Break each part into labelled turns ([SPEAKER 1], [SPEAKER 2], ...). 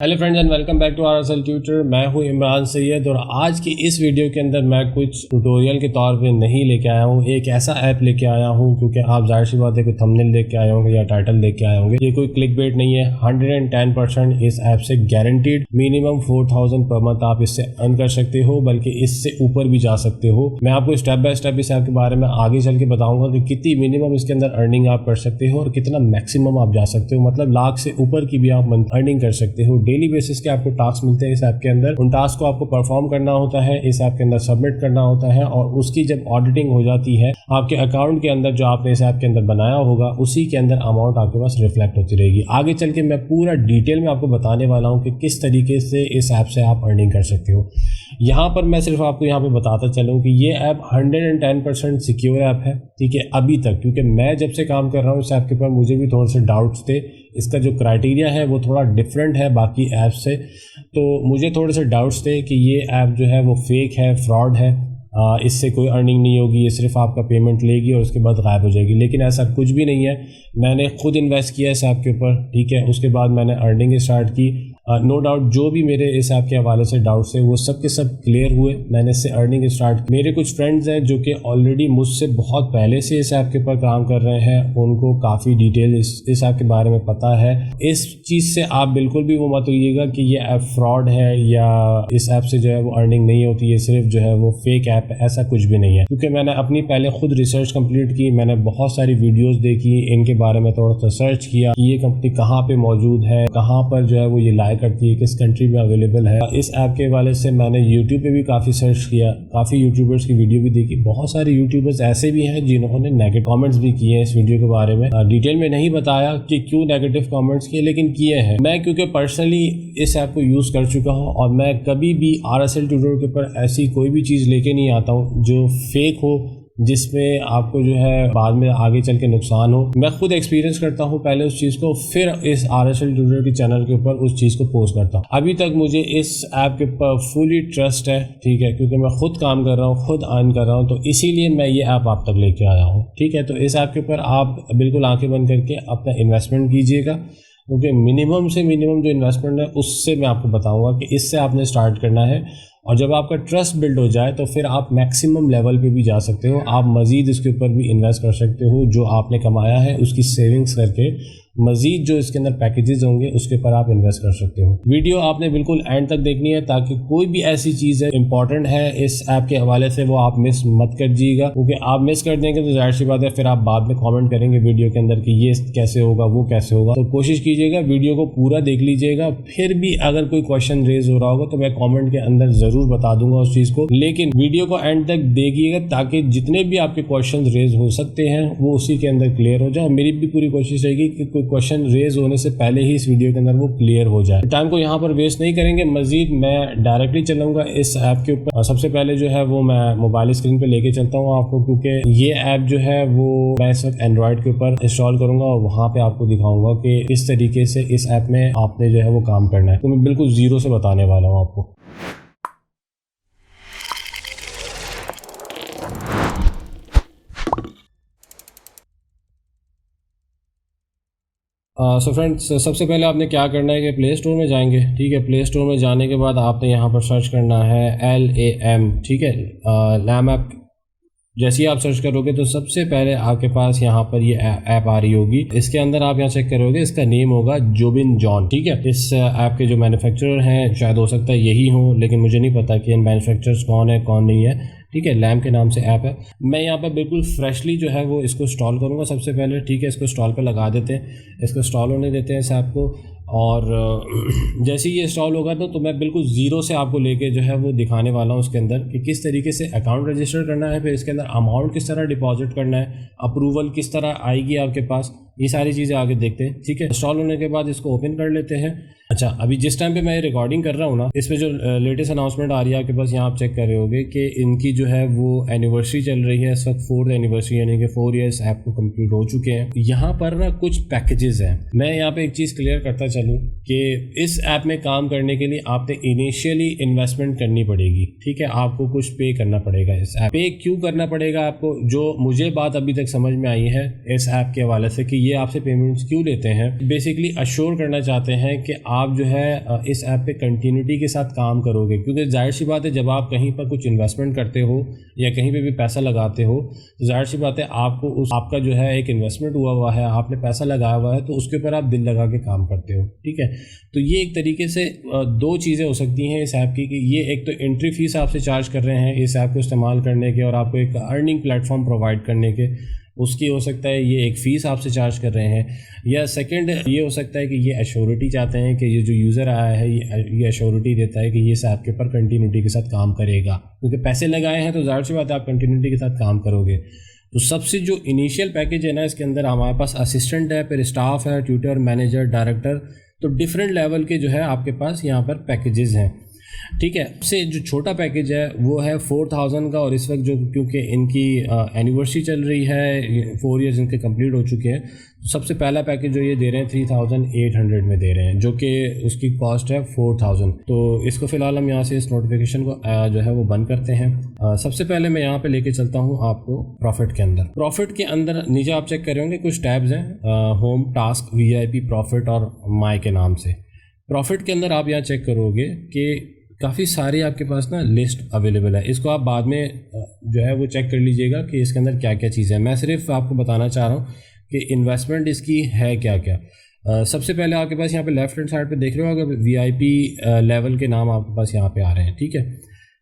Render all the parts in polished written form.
[SPEAKER 1] Hello friends and welcome back to RSL tutor. मैं हूं इमरान सैयद और आज की इस वीडियो के अंदर मैं कुछ ट्यूटोरियल के तौर पे नहीं लेके आया हूं, एक ऐसा ऐप लेके आया हूं क्योंकि आप जाहिर सी बात है कि थंबनेल देख के आए होंगे या टाइटल देख के आए होंगे। ये कोई क्लिक बेट नहीं है, 110% इस ऐप से गारंटीड मिनिमम 4000 पर मंथ आप इससे अर्न कर सकते हो, बल्कि इससे ऊपर भी जा सकते हो। मैं आपको स्टेप बाय स्टेप इस ऐप के बारे में आगे चल के बताऊंगा कि कितनी मिनिमम इसके अंदर अर्निंग आप कर सकते हो और कितना मैक्सिमम आप जा सकते हो, मतलब लाख से ऊपर की भी आप मंथ अर्निंग कर सकते हो। डेली बेसिस के आपको टास्क मिलते हैं इस ऐप के अंदर, उन टास्क को आपको परफॉर्म करना होता है, इस ऐप के अंदर सबमिट करना होता है और उसकी जब ऑडिटिंग हो जाती है आपके अकाउंट के अंदर जो आपने इस ऐप के अंदर बनाया होगा उसी के अंदर अमाउंट आपके पास रिफ्लेक्ट होती रहेगी। आगे चल के मैं पूरा डिटेल में आपको बताने वाला हूं कि किस तरीके से इस ऐप से आप अर्निंग कर सकते हो। यहाँ पर मैं सिर्फ आपको यहाँ पे बताता चलूँ कि ये ऐप 110% सिक्योर ऐप है, ठीक है अभी तक, क्योंकि मैं जब से काम कर रहा हूँ इस ऐप के ऊपर मुझे भी थोड़े से डाउट्स थे। इसका जो क्राइटेरिया है वो थोड़ा डिफरेंट है बाकी ऐप से, तो मुझे थोड़े से डाउट्स थे कि ये ऐप जो है वो फेक है, फ्रॉड है, इससे कोई अर्निंग नहीं होगी, ये सिर्फ आपका पेमेंट लेगी और उसके बाद गायब हो जाएगी। लेकिन ऐसा कुछ भी नहीं है, मैंने खुद इन्वेस्ट किया इस ऐप के ऊपर, ठीक है, उसके बाद मैंने अर्निंग स्टार्ट की। नो डाउट जो भी मेरे इस ऐप के हवाले से डाउट्स थे वो सब के सब क्लियर हुए, मैंने इससे अर्निंग स्टार्ट की। मेरे कुछ फ्रेंड्स हैं जो कि ऑलरेडी मुझसे बहुत पहले से इस ऐप के ऊपर काम कर रहे हैं, उनको काफ़ी डिटेल इस ऐप के बारे में पता है। इस चीज़ से आप बिल्कुल भी वो मत होइएगा कि ये ऐप फ्रॉड है या इस ऐप से जो है वो अर्निंग नहीं होती, ये सिर्फ जो है वो फेक ऐप है, ऐसा कुछ भी नहीं है। क्योंकि मैंने अपनी पहले खुद रिसर्च कंप्लीट की, मैंने बहुत सारी वीडियोस देखी, इनके बारे में थोड़ा सा सर्च किया कि ये कंपनी कहाँ पे मौजूद है, कहाँ पर जो है वो ये लाइक करती है, किस कंट्री में अवेलेबल है। इस ऐप के हवाले से मैंने यूट्यूब पे भी काफ़ी सर्च किया, काफ़ी यूट्यूबर्स की वीडियो भी देखी। बहुत सारे यूट्यूबर्स ऐसे भी हैं जिन्होंने नेगेटिव कमेंट्स भी किए हैं इस वीडियो के बारे में। डिटेल में नहीं बताया कि क्यों नेगेटिव कमेंट्स किए, लेकिन किए हैं। मैं क्योंकि पर्सनली इस ऐप को यूज़ कर चुका हूँ और मैं कभी भी RSL ट्यूटर के ऊपर ऐसी कोई भी चीज़ लेके नहीं आता हूँ जो फेक हो, जिसमें आपको जो है बाद में आगे चल के नुकसान हो। मैं खुद एक्सपीरियंस करता हूँ पहले उस चीज़ को, फिर इस RSL ट्यूटर के चैनल के ऊपर उस चीज़ को पोस्ट करता हूँ। अभी तक मुझे इस ऐप के ऊपर फुली ट्रस्ट है, ठीक है, क्योंकि मैं खुद काम कर रहा हूँ, खुद अर्न कर रहा हूँ, तो इसीलिए मैं ये ऐप आप तक लेके आया हूँ, ठीक है। तो इस ऐप के ऊपर आप बिल्कुल आंखें बंद करके अपना इन्वेस्टमेंट कीजिएगा, क्योंकि मिनिमम से मिनिमम जो इन्वेस्टमेंट है उससे मैं आपको बताऊंगा कि इससे आपने स्टार्ट करना है। और जब आपका ट्रस्ट बिल्ड हो जाए तो फिर आप मैक्सिमम लेवल पे भी जा सकते हो, आप मज़ीद इसके ऊपर भी इन्वेस्ट कर सकते हो। जो आपने कमाया है उसकी सेविंग्स करके मज़ीद जो इसके अंदर पैकेजेस होंगे उसके ऊपर आप इन्वेस्ट कर सकते हो। वीडियो आपने बिल्कुल एंड तक देखनी है ताकि कोई भी ऐसी चीज़ है इंपॉर्टेंट है इस ऐप के हवाले से वो आप मिस मत कर दीजिएगा, क्योंकि आप मिस कर देंगे तो जाहिर सी बात है फिर आप बाद में कमेंट करेंगे वीडियो के अंदर कि ये कैसे होगा, वो कैसे होगा। तो कोशिश कीजिएगा वीडियो को पूरा देख लीजिएगा, फिर भी अगर कोई क्वेश्चन रेज हो रहा होगा तो मैं कॉमेंट के अंदर ज़रूर बता दूंगा उस चीज़ को, लेकिन वीडियो को एंड तक देखिएगा ताकि जितने भी आपके क्वेश्चन रेज हो सकते हैं वो उसी के अंदर क्लियर हो जाए। मेरी भी पूरी कोशिश रहेगी कि कोई क्वेश्चन रेज होने से पहले ही इस वीडियो के अंदर वो क्लियर हो जाए। टाइम को यहाँ पर वेस्ट नहीं करेंगे, मजीद मैं डायरेक्टली चलूंगा इस ऐप के ऊपर। सबसे पहले जो है वो मैं मोबाइल स्क्रीन पे लेके चलता हूँ आपको, क्योंकि ये ऐप जो है वो मैं इस वक्त एंड्रॉयड के ऊपर इंस्टॉल करूंगा और वहाँ पे आपको दिखाऊंगा कि किस तरीके से इस ऐप में आपने जो है वो काम करना है। तो मैं बिल्कुल जीरो से बताने वाला हूँ आपको। सो फ्रेंड्स, सबसे पहले आपने क्या करना है कि प्ले स्टोर में जाएंगे, ठीक है। प्ले स्टोर में जाने के बाद आपने यहाँ पर सर्च करना है LAM, ठीक है, लैम ऐप। जैसे ही आप सर्च करोगे तो सबसे पहले आपके पास यहाँ पर ये ऐप आ रही होगी। इसके अंदर आप यहाँ चेक करोगे, इसका नेम होगा जोबिन जॉन, ठीक है। इस ऐप के जो मैन्युफैक्चरर हैं शायद हो सकता है यही हो, लेकिन मुझे नहीं पता कि इन मैन्युफैक्चरर्स कौन है कौन नहीं है, ठीक है। लैम के नाम से ऐप है। मैं यहाँ पर बिल्कुल फ्रेशली जो है वो इसको इंस्टॉल करूँगा सबसे पहले, ठीक है। इसको इंस्टॉल पर लगा देते हैं, इसको इंस्टॉल होने देते हैं इस ऐप को। और जैसे ही ये इंस्टॉल होगा तो मैं बिल्कुल ज़ीरो से आपको लेके जो है वो दिखाने वाला हूँ उसके अंदर कि किस तरीके से अकाउंट रजिस्टर करना है, फिर इसके अंदर अमाउंट किस तरह डिपॉजिट करना है, अप्रूवल किस तरह आएगी आपके पास, ये सारी चीज़ें आगे देखते हैं, ठीक है। इंस्टॉल होने के बाद इसको ओपन कर लेते हैं। अच्छा, अभी जिस टाइम पे मैं रिकॉर्डिंग कर रहा हूँ ना, इसमें जो लेटेस्ट अनाउंसमेंट आ रही है आपके पास, यहाँ आप चेक कर रहे होगे कि इनकी जो है वो एनिवर्सरी चल रही है इस वक्त, 4th एनिवर्सरी, यानी कि 4 ईयर्स ऐप को कंप्लीट हो चुके हैं। यहाँ पर ना कुछ पैकेजेस हैं। मैं यहाँ पे एक चीज़ क्लियर करता चलूँ कि इस ऐप में काम करने के लिए आपने इनिशियली इन्वेस्टमेंट करनी पड़ेगी, ठीक है। आपको कुछ पे करना पड़ेगा इस ऐप पे। क्यों करना पड़ेगा आपको? जो मुझे बात अभी तक समझ में आई है इस ऐप के हवाले से कि ये आपसे पेमेंट्स क्यों लेते हैं? बेसिकली अश्योर करना चाहते हैं कि आप जो है इस ऐप पे कंटिन्यूटी के साथ काम करोगे, क्योंकि जाहिर सी बात है जब आप कहीं पर कुछ इन्वेस्टमेंट करते हो या कहीं पे भी पैसा लगाते हो तो जाहिर सी बात है आपका जो है एक इन्वेस्टमेंट हुआ है, आपने पैसा लगाया हुआ है, तो उसके ऊपर आप दिल लगा के काम करते हो। ठीक है, तो ये एक तरीके से दो चीज़ें हो सकती हैं इस ऐप की, कि ये एक तो एंट्री फीस आपसे चार्ज कर रहे हैं इस ऐप को इस्तेमाल करने के और आपको एक अर्निंग प्लेटफॉर्म प्रोवाइड करने के, उसकी हो सकता है ये एक फ़ीस आपसे चार्ज कर रहे हैं, या सेकंड ये हो सकता है कि ये एश्योरिटी चाहते हैं कि ये जो यूज़र आया है ये एश्योरिटी देता है कि ये इस ऐप के ऊपर कंटिन्यूटी के साथ काम करेगा, क्योंकि पैसे लगाए हैं तो ज़ाहिर सी बात है आप कंटिन्यूटी के साथ काम करोगे। तो सबसे जो इनिशियल पैकेज है ना, इसके अंदर हमारे पास असिस्टेंट है, फिर स्टाफ है, ट्यूटर, मैनेजर, डायरेक्टर, तो डिफरेंट लेवल के जो है आपके पास यहाँ पर पैकेजेस हैं। ठीक है, सबसे जो छोटा पैकेज है वो है 4000 का, और इस वक्त जो क्योंकि इनकी एनिवर्सरी चल रही है, 4 इयर्स इनके कंप्लीट हो चुके हैं, तो सबसे पहला पैकेज जो ये दे रहे हैं 3800 में दे रहे हैं, जो कि उसकी कॉस्ट है 4000। तो इसको फ़िलहाल हम यहाँ से इस नोटिफिकेशन को जो है वो बंद करते हैं। सबसे पहले मैं यहाँ पे लेके चलता हूँ आपको प्रॉफिट के अंदर। प्रॉफिट के अंदर नीचे आप चेक कर रहे होंगे कुछ टैब्स हैं, होम, टास्क, VIP, प्रॉफिट और माई के नाम से। प्रॉफिट के अंदर आप यहाँ चेक करोगे कि काफ़ी सारी आपके पास ना लिस्ट अवेलेबल है, इसको आप बाद में जो है वो चेक कर लीजिएगा कि इसके अंदर क्या क्या चीज़ें हैं। मैं सिर्फ आपको बताना चाह रहा हूँ कि इन्वेस्टमेंट इसकी है क्या क्या। सबसे पहले आपके पास यहाँ पे लेफ्ट हैंड साइड पे देख रहे हो अगर VIP लेवल के नाम आपके पास यहाँ पे आ रहे हैं। ठीक है,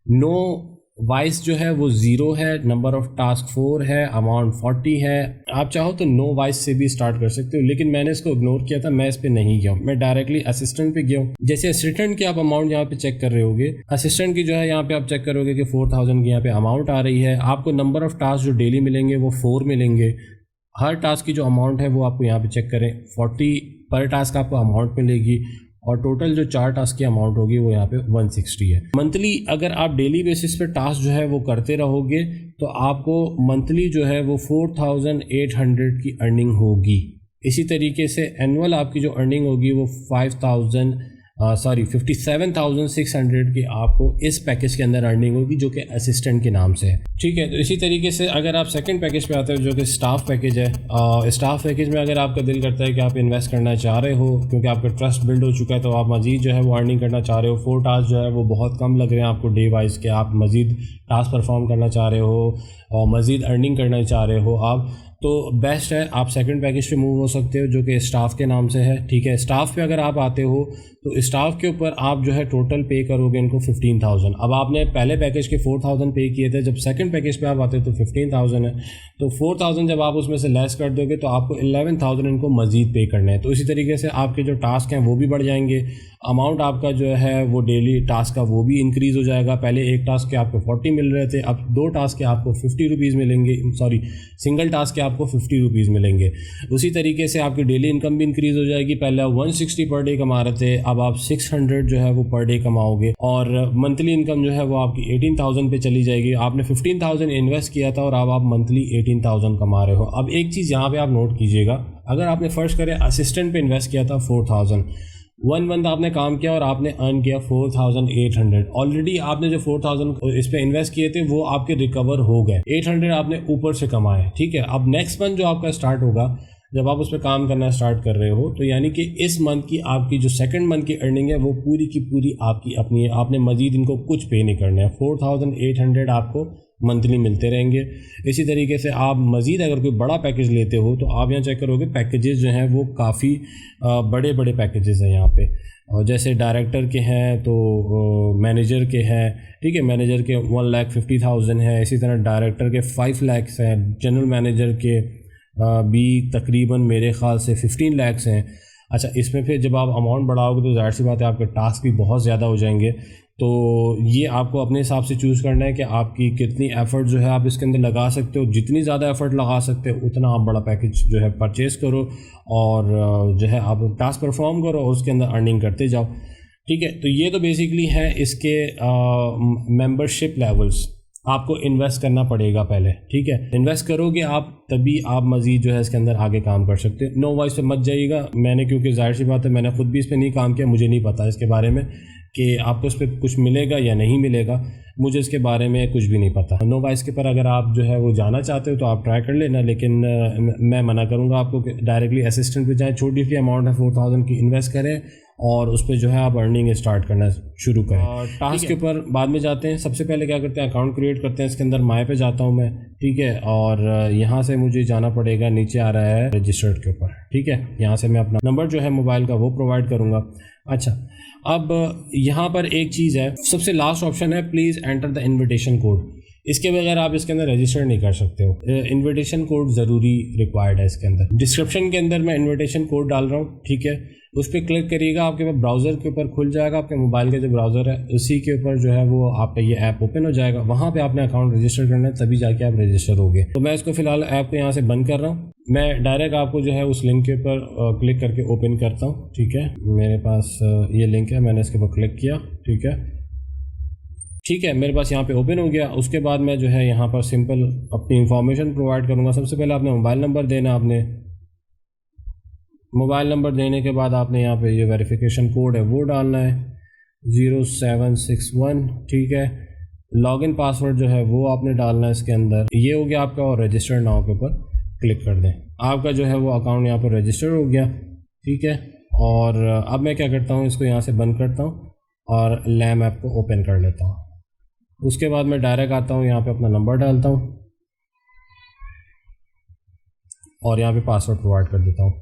[SPEAKER 1] नो वाइस जो है वो 0 है, नंबर ऑफ टास्क 4 है, अमाउंट 40 है। आप चाहो तो नो वाइस से भी स्टार्ट कर सकते हो, लेकिन मैंने इसको इग्नोर किया था, मैं इस पे नहीं गया हूँ, मैं डायरेक्टली असिस्टेंट पे गया हूँ। जैसे असिस्टेंट की आप अमाउंट यहाँ पे चेक कर रहे होगे, असिस्टेंट की जो है यहाँ पे आप चेक करोगे कि 4000 की यहाँ पे अमाउंट आ रही है। आपको नंबर ऑफ टास्क जो डेली मिलेंगे वो 4 मिलेंगे। हर टास्क की जो अमाउंट है वो आपको यहाँ पे चेक करें, 40 पर टास्क आपको अमाउंट मिलेगी, और टोटल जो 4 टास्क की अमाउंट होगी वो यहाँ पे 160 है। मंथली अगर आप डेली बेसिस पे टास्क जो है वो करते रहोगे तो आपको मंथली जो है वो 4800 की अर्निंग होगी। इसी तरीके से एनुअल आपकी जो अर्निंग होगी वो 57,600 की आपको इस पैकेज के अंदर अर्निंग होगी, जो कि असिस्टेंट के नाम से है। ठीक है, तो इसी तरीके से अगर आप सेकंड पैकेज पे आते हो जो कि स्टाफ पैकेज है, स्टाफ पैकेज में अगर आपका दिल करता है कि आप इन्वेस्ट करना चाह रहे हो क्योंकि आपका ट्रस्ट बिल्ड हो चुका है, तो आप मज़ीद जो है वो अर्निंग करना चाह रहे हो, 4 टास्क जो है वो बहुत कम लग रहे हैं आपको डे वाइज के, आप मज़ीद टास्क परफॉर्म करना चाह रहे हो और मज़ीद अर्निंग करना चाह रहे हो आप, तो बेस्ट है आप सेकंड पैकेज पे मूव हो सकते हो जो कि स्टाफ के नाम से है। ठीक है, स्टाफ पे अगर आप आते हो तो स्टाफ के ऊपर आप जो है टोटल पे करोगे इनको 15,000। अब आपने पहले पैकेज के 4000 पे किए थे, जब सेकंड पैकेज पे आप आते हो तो 15,000 है, तो 4000 जब आप उसमें से लेस कर दोगे तो आपको 11,000 इनको मज़ीद पे करना है। तो इसी तरीके से आपके जो टास्क हैं वो भी बढ़ जाएंगे, अमाउंट आपका जो है वो डेली टास्क का वो भी इंक्रीज़ हो जाएगा। पहले एक टास्क के आपको 40 मिल रहे थे, अब 2 टास्क के आपको 50 रुपीज़ मिलेंगे, सॉरी सिंगल टास्क के आपको 50 रुपीज़ मिलेंगे। उसी तरीके से आपकी डेली इनकम भी इंक्रीज़ हो जाएगी। पहले आप 160 पर डे कमा रहे थे, अब आप 600 जो है वो पर डे कमाओगे, और मंथली इनकम जो है वो आपकी 18,000 पे चली जाएगी। आपने 15,000 इन्वेस्ट किया था और अब आप मंथली 18,000 कमा रहे हो। अब एक चीज़ यहाँ पे आप नोट कीजिएगा, अगर आपने फर्स्ट करें असिस्टेंट पे इन्वेस्ट किया था 4,000, 1 मंथ आपने काम किया और आपने अर्न किया 4,800, ऑलरेडी आपने जो 4,000 इस पे इन्वेस्ट किए थे वो आपके रिकवर हो गए, 800 आपने ऊपर से कमाए। ठीक है, अब नेक्स्ट मंथ जो आपका स्टार्ट होगा, जब आप उस पर काम करना स्टार्ट कर रहे हो, तो यानी कि इस मंथ की आपकी जो सेकंड मंथ की अर्निंग है वो पूरी की पूरी आपकी अपनी है, आपने मजीद इनको कुछ पे नहीं करना है। 4,800 आपको मंथली मिलते रहेंगे। इसी तरीके से आप मज़ीद अगर कोई बड़ा पैकेज लेते हो तो आप यहाँ चेक करोगे पैकेजेस जो हैं वो काफ़ी बड़े बड़े पैकेजेस हैं यहाँ पे, और जैसे डायरेक्टर के हैं तो मैनेजर के हैं। ठीक है, मैनेजर के 1,50,000 है, इसी तरह डायरेक्टर के 5 लाख हैं, जनरल मैनेजर के भी तकरीबन मेरे ख़्याल से 15 लाख हैं। अच्छा, इसमें फिर जब आप अमाउंट बढ़ाओगे तो ज़ाहिर सी बात है आपके टास्क भी बहुत ज़्यादा हो जाएंगे, तो ये आपको अपने हिसाब से चूज़ करना है कि आपकी कितनी एफ़र्ट जो है आप इसके अंदर लगा सकते हो। जितनी ज़्यादा एफ़र्ट लगा सकते हो उतना आप बड़ा पैकेज जो है परचेज़ करो और जो है आप टास्क परफॉर्म करो और उसके अंदर अर्निंग करते जाओ। ठीक है, तो ये तो बेसिकली है इसके मेंबरशिप लेवल्स। आपको इन्वेस्ट करना पड़ेगा पहले, ठीक है। इन्वेस्ट करोगे आप तभी आप मज़ीद जो है इसके अंदर आगे काम कर सकते हो। नो वॉइस पे मत जाइएगा, मैंने क्योंकि जाहिर सी बात है मैंने खुद भी इस पर नहीं काम किया, मुझे नहीं पता इसके बारे में कि आपको इस पर कुछ मिलेगा या नहीं मिलेगा, मुझे इसके बारे में कुछ भी नहीं पता। नो वॉइस के पर अगर आप जो है वो जाना चाहते हो तो आप ट्राई कर लेना, लेकिन मैं मना करूँगा आपको कि डायरेक्टली असिस्टेंट पे जाएँ। छोटी सी अमाउंट है 4000 की, इन्वेस्ट करें और उस पर जो है आप अर्निंग स्टार्ट करना शुरू करें। और टास्क के ऊपर बाद में जाते हैं। सबसे पहले क्या करते हैं, अकाउंट क्रिएट करते हैं। इसके अंदर माय पे जाता हूँ मैं, ठीक है, और यहाँ से मुझे जाना पड़ेगा, नीचे आ रहा है रजिस्टर्ड के ऊपर, ठीक है। यहाँ से मैं अपना नंबर जो है मोबाइल का वो प्रोवाइड करूँगा। अच्छा, अब यहाँ पर एक चीज़ है, सबसे लास्ट ऑप्शन है please enter the invitation code. इसके बगैर आप इसके अंदर रजिस्टर नहीं कर सकते हो। इन्विटेशन कोड ज़रूरी रिक्वायर्ड है इसके अंदर। डिस्क्रिप्शन के अंदर मैं इन्विटेशन कोड डाल रहा हूँ, ठीक है। उस पर क्लिक करिएगा, आपके पास ब्राउज़र के ऊपर खुल जाएगा, आपके मोबाइल का जो ब्राउज़र है उसी के ऊपर जो है वो आप पे ये ऐप ओपन हो जाएगा। वहाँ पे आपने अकाउंट रजिस्टर करना है, तभी जाके आप रजिस्टर होगे। तो मैं इसको फ़िलहाल ऐप को यहाँ से बंद कर रहा हूँ। मैं डायरेक्ट आपको जो है उस लिंक के ऊपर क्लिक करके ओपन करता हूँ, ठीक है। मेरे पास ये लिंक है, मैंने इसके ऊपर क्लिक किया, ठीक है, मेरे पास यहाँ पे ओपन हो गया। उसके बाद मैं जो है यहाँ पर सिंपल अपनी इंफॉर्मेशन प्रोवाइड करूँगा। सबसे पहले आपने मोबाइल नंबर देना, आपने मोबाइल नंबर देने के बाद आपने यहाँ पे ये वेरिफिकेशन कोड है वो डालना है 0761, ठीक है। लॉगिन पासवर्ड जो है वो आपने डालना है इसके अंदर। ये हो गया आपका, और रजिस्टर नाउ के ऊपर क्लिक कर दें। आपका जो है वो अकाउंट यहाँ पर रजिस्टर हो गया, ठीक है। और अब मैं क्या करता हूँ, इसको यहाँ से बंद करता हूँ और लैम ऐप को ओपन कर लेता हूँ। उसके बाद मैं डायरेक्ट आता हूँ, यहाँ पे अपना नंबर डालता हूँ और यहाँ पे पासवर्ड प्रोवाइड कर देता हूँ